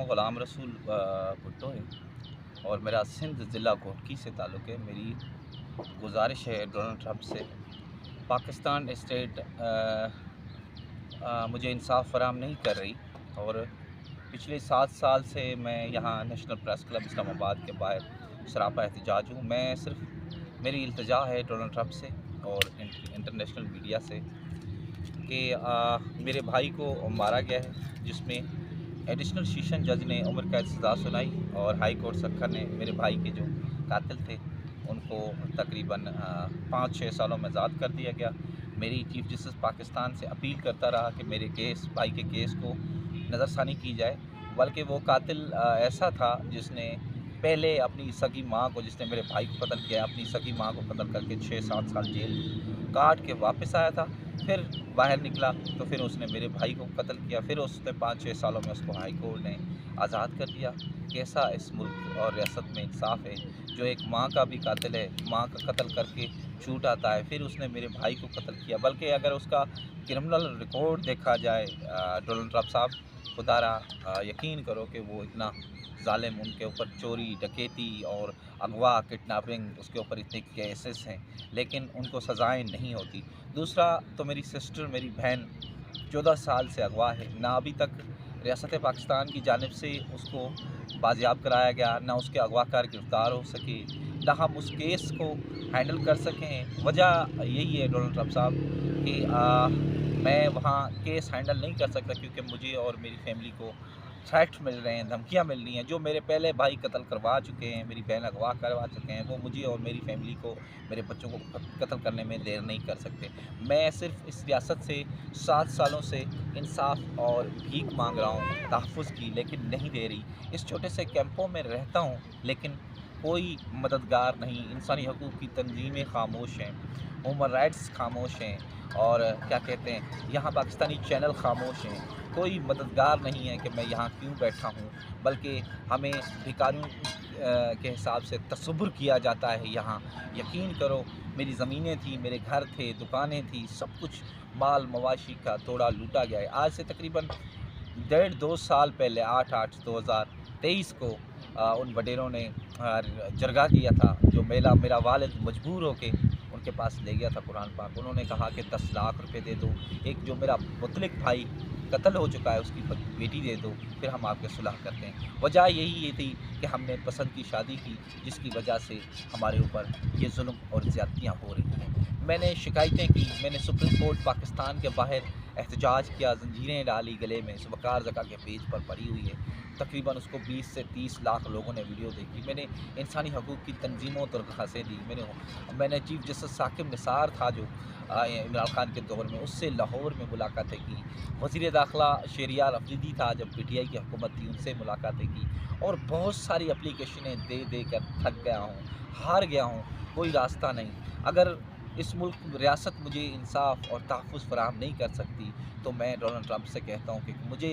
ग़ुलाम रसूल भुट्टो है और मेरा सिंध ज़िला घोटकी से ताल्लुक़ है। मेरी गुजारिश है डोनाल्ड ट्रंप से, पाकिस्तान स्टेट मुझे इंसाफ़ फ़राहम नहीं कर रही और पिछले 7 साल से मैं यहाँ नेशनल प्रेस क्लब इस्लामाबाद के बाहर सरापा एहतजाज हूँ। मैं सिर्फ मेरी इल्तिजा है डोनाल्ड ट्रंप से और इंटरनेशनल मीडिया से कि मेरे भाई को मारा गया है, जिसमें एडिशनल सेशन जज ने उम्र कैद सज़ा सुनाई और हाई कोर्ट सक्खर ने मेरे भाई के जो कातिल थे उनको तकरीबन 5-6 सालों में आज़ाद कर दिया गया। मेरी चीफ जस्टिस पाकिस्तान से अपील करता रहा कि मेरे भाई के केस को नज़रसानी की जाए, बल्कि वो कातिल ऐसा था जिसने पहले अपनी सगी माँ को, जिसने मेरे भाई को कत्ल किया, अपनी सगी माँ को कत्ल करके 6-7 साल जेल काट के वापस आया था। फिर बाहर निकला तो फिर उसने मेरे भाई को कत्ल किया, फिर उसने 5-6 सालों में उसको हाई कोर्ट ने आज़ाद कर दिया। कैसा इस मुल्क और रियासत में इंसाफ है, जो एक माँ का भी कातिल है, माँ का कत्ल करके छूट आता है, फिर उसने मेरे भाई को कत्ल किया। बल्कि अगर उसका क्रिमिनल रिकॉर्ड देखा जाए डोनाल्ड ट्रंप साहब, खुदारा यकीन करो कि वो इतना ज़ालिम, उनके ऊपर चोरी, डकैती और अगवा, किडनैपिंग, उसके ऊपर इतने केसेस हैं, लेकिन उनको सज़ाएं नहीं होती। दूसरा तो मेरी सिस्टर, मेरी बहन 14 साल से अगवा है, ना अभी तक रियासत पाकिस्तान की जानिब से उसको बाजियाब कराया गया, ना उसके अगवाकार गिरफ़्तार हो सके, ना हम उस केस को हैंडल कर सकें। वजह यही है डोनाल्ड ट्रंप साहब कि मैं वहाँ केस हैंडल नहीं कर सकता क्योंकि मुझे और मेरी फैमिली को थ्रेट मिल रहे हैं, धमकियाँ मिल रही हैं। जो मेरे पहले भाई कत्ल करवा चुके हैं, मेरी बहन अगवा करवा चुके हैं, वो मुझे और मेरी फैमिली को, मेरे बच्चों को कत्ल करने में देर नहीं कर सकते। मैं सिर्फ इस रियासत से 7 सालों से इंसाफ और भीख मांग रहा हूँ तहफ़्फ़ुज़ की, लेकिन नहीं दे रही। इस छोटे से कैंपों में रहता हूँ लेकिन कोई मददगार नहीं। इंसानी हकूक़ की तंजीमें खामोश हैं, ह्यूमन राइट्स खामोश हैं और क्या कहते हैं, यहाँ पाकिस्तानी चैनल खामोश हैं। कोई मददगार नहीं है कि मैं यहाँ क्यों बैठा हूँ, बल्कि हमें भिखारियों के हिसाब से तसव्वुर किया जाता है यहाँ। यकीन करो, मेरी ज़मीनें थी, मेरे घर थे, दुकानें थी, सब कुछ माल मवाशी का तोड़ा लूटा गया है। आज से तकरीबन 1.5-2 साल पहले 8/8/2023 को उन वडेरों ने जरगा किया था, जो मेरा वालिद मजबूर होके उनके पास ले गया था कुरान पाक। उन्होंने कहा कि 10 लाख रुपए दे दो, एक जो मेरा मुतलिक भाई कत्ल हो चुका है उसकी बेटी दे दो, फिर हम आपके सुलह करते हैं। वजह यही थी कि हमने पसंद की शादी की, जिसकी वजह से हमारे ऊपर ये जुल्म और ज़्यादतियाँ हो रही हैं। मैंने शिकायतें की, मैंने सुप्रीम कोर्ट पाकिस्तान के बाहर एहतजाज किया, जंजीरें डाली गले में, वक़ार ज़का के पेज पर पड़ी हुई है। तकरीबन उसको 20 से 30 लाख लोगों ने वीडियो देखी। मैंने इंसानी हकूक़ की तंजीमों को दरख्वास्तें दी। मैंने चीफ जस्टिस साकिब निसार था जो इमरान खान के दौर में, उससे लाहौर में मुलाकातें की। वज़ीर दाखिला शहरियार अफरीदी था जब PTI की हुकूमत थी, उनसे मुलाकातें की और बहुत सारी एप्लीकेशनें दे कर थक गया हूँ, हार गया हूँ। कोई रास्ता नहीं। अगर इस मुल्क रियासत मुझे इंसाफ और तहफ़्फ़ुज़ फ़राहम नहीं कर सकती तो मैं डोनाल्ड ट्रंप से कहता हूँ कि मुझे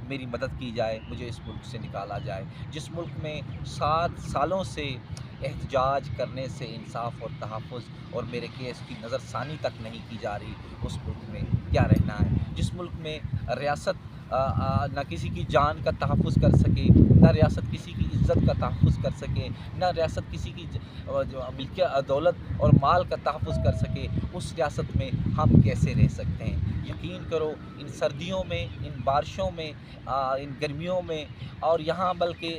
मेरी मदद की जाए, मुझे इस मुल्क से निकाला जाए। जिस मुल्क में 7 सालों से एहतजाज करने से इंसाफ और तहफ़्फ़ुज़ और मेरे केस की नज़रसानी तक नहीं की जा रही, उस मुल्क में क्या रहना है। जिस मुल्क में रियासत ना किसी की जान का तहफ़्फ़ुज़ कर सके, ना रियासत किसी की इज़्ज़त का तहफ़्फ़ुज़ कर सके, ना रियासत किसी की जो मिल्कियत, दौलत और माल का तहफ़्फ़ुज़ कर सके, उस रियासत में हम कैसे रह सकते हैं। यकीन करो, इन सर्दियों में, इन बारिशों में, इन गर्मियों में और यहाँ बल्कि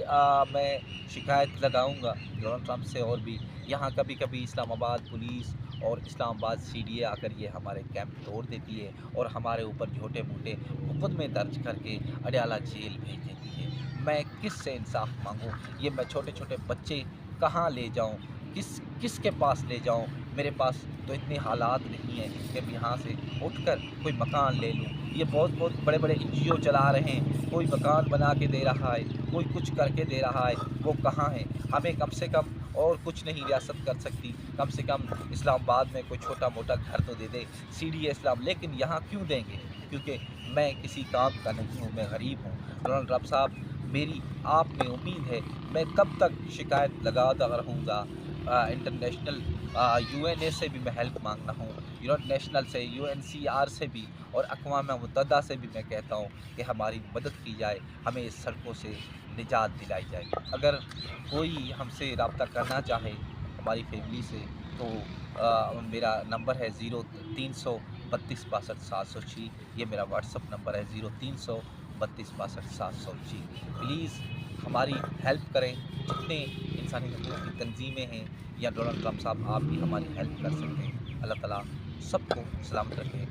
मैं शिकायत लगाऊँगा डोनाल्ड ट्रंप से और भी। यहाँ कभी-कभी इस्लामाबाद पुलिस और इस्लामाबाद CDA आकर ये हमारे कैंप तोड़ देती है और हमारे ऊपर छोटे-मोटे मुकदमे दर्ज करके अडयाला जेल भेज देती है। मैं किससे इंसाफ़ माँगूँ? ये मैं छोटे-छोटे बच्चे कहाँ ले जाऊँ? किसके पास ले जाऊँ? मेरे पास तो इतने हालात नहीं हैं कि मैं यहाँ से उठकर कोई मकान ले लूँ। ये बहुत बड़े-बड़े NGO चला रहे हैं, कोई मकान बना के दे रहा है, कोई कुछ करके दे रहा है, वो कहाँ है? हमें कम से कम और कुछ नहीं रियासत कर सकती, कम से कम इस्लामाबाद में कोई छोटा-मोटा घर तो दे दे, CDA इस्लाम। लेकिन यहाँ क्यों देंगे? क्योंकि मैं किसी काम का नहीं हूँ, मैं गरीब हूँ। डोनाल्ड ट्रंप साहब, मेरी आप में उम्मीद है, मैं कब तक शिकायत लगाता रहूँगा। इंटरनेशनल UNA से भी मैं हेल्प मांगता हूँ। یونٹ نیشنل سے، UNCR سے بھی اور اقوام متحدہ سے بھی میں کہتا ہوں کہ ہماری مدد کی جائے، ہمیں اس سڑکوں سے نجات دلائی جائے۔ اگر کوئی ہم سے رابطہ کرنا چاہے ہماری فیملی سے تو میرا نمبر ہے 0332 32 62 706، یہ میرا واٹس اپ نمبر ہے 0332 32 62 706۔ پلیز ہماری ہیلپ کریں، جتنے انسانی حقوق کی تنظیمیں ہیں یا ڈونلڈ ٹرمپ صاحب آپ بھی ہماری ہیلپ کر سکتے ہیں۔ اللہ تعالیٰ سب کو سلامت رکھے۔